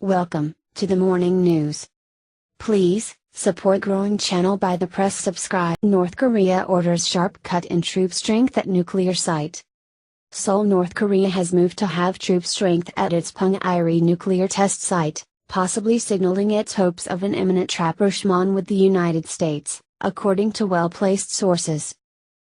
Welcome to the morning news. Please support growing channel by the press subscribe. North Korea orders sharp cut in troop strength at nuclear site. Seoul, North Korea has moved to have troop strength at its Punggyeri nuclear test site, possibly signaling its hopes of an imminent rapprochement with the United States, according to well-placed sources.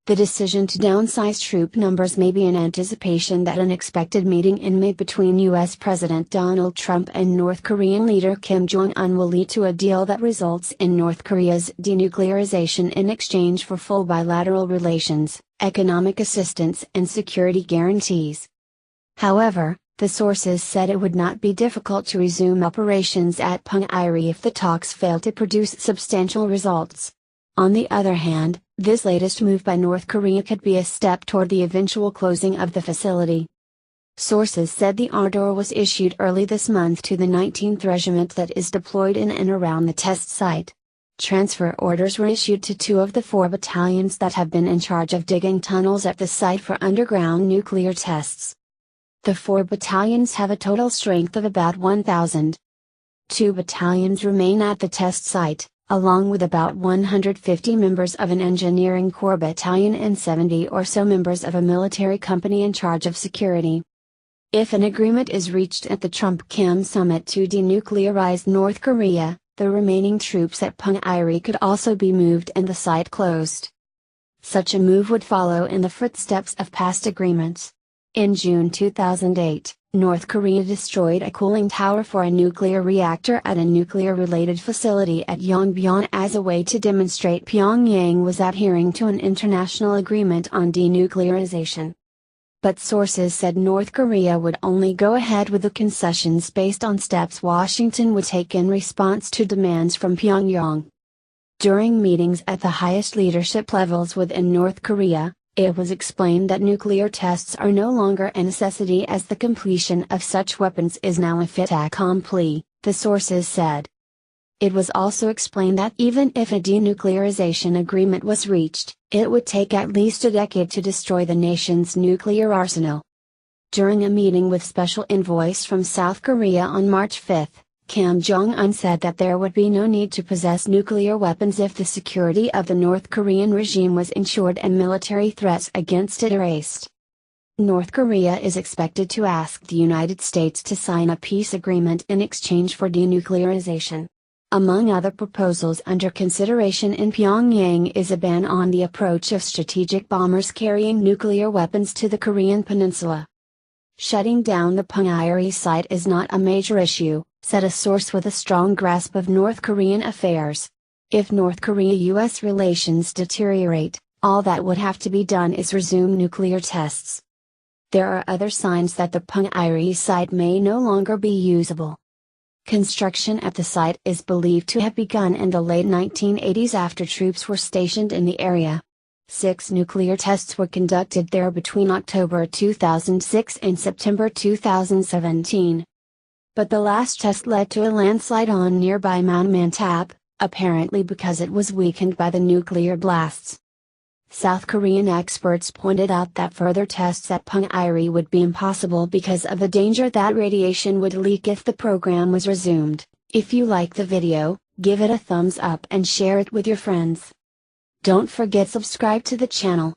The decision to downsize troop numbers may be in anticipation that an expected meeting in May between U.S. President Donald Trump and North Korean leader Kim Jong-un will lead to a deal that results in North Korea's denuclearization in exchange for full bilateral relations, economic assistance and security guarantees. However, the sources said it would not be difficult to resume operations at Punggyeri if the talks fail to produce substantial results. On the other hand, this latest move by North Korea could be a step toward the eventual closing of the facility. Sources said the order was issued early this month to the 19th Regiment that is deployed in and around the test site. Transfer orders were issued to 2 of the 4 battalions that have been in charge of digging tunnels at the site for underground nuclear tests. The 4 battalions have a total strength of about 1,000. 2 battalions remain at the test site, along with about 150 members of an engineering corps battalion and 70 or so members of a military company in charge of security. If an agreement is reached at the Trump-Kim summit to denuclearize North Korea, the remaining troops at Punggyeri could also be moved and the site closed. Such a move would follow in the footsteps of past agreements. In June 2008, North Korea destroyed a cooling tower for a nuclear reactor at a nuclear-related facility at Yongbyon as a way to demonstrate Pyongyang was adhering to an international agreement on denuclearization. But sources said North Korea would only go ahead with the concessions based on steps Washington would take in response to demands from Pyongyang. During meetings at the highest leadership levels within North Korea, it was explained that nuclear tests are no longer a necessity as the completion of such weapons is now a fait accompli, the sources said. It was also explained that even if a denuclearization agreement was reached, it would take at least a decade to destroy the nation's nuclear arsenal. During a meeting with Special Envoys from South Korea on March 5, Kim Jong-un said that there would be no need to possess nuclear weapons if the security of the North Korean regime was ensured and military threats against it erased. North Korea is expected to ask the United States to sign a peace agreement in exchange for denuclearization. Among other proposals under consideration in Pyongyang is a ban on the approach of strategic bombers carrying nuclear weapons to the Korean peninsula. Shutting down the Punggyeri site is not a major issue, said a source with a strong grasp of North Korean affairs. If North Korea-US relations deteriorate, all that would have to be done is resume nuclear tests. There are other signs that the Punggyeri site may no longer be usable. Construction at the site is believed to have begun in the late 1980s after troops were stationed in the area. 6 nuclear tests were conducted there between October 2006 and September 2017. But the last test led to a landslide on nearby Mount Mantap, apparently because it was weakened by the nuclear blasts. South Korean experts pointed out that further tests at Punggyeri would be impossible because of the danger that radiation would leak if the program was resumed. If you like the video, give it a thumbs up and share it with your friends. Don't forget subscribe to the channel.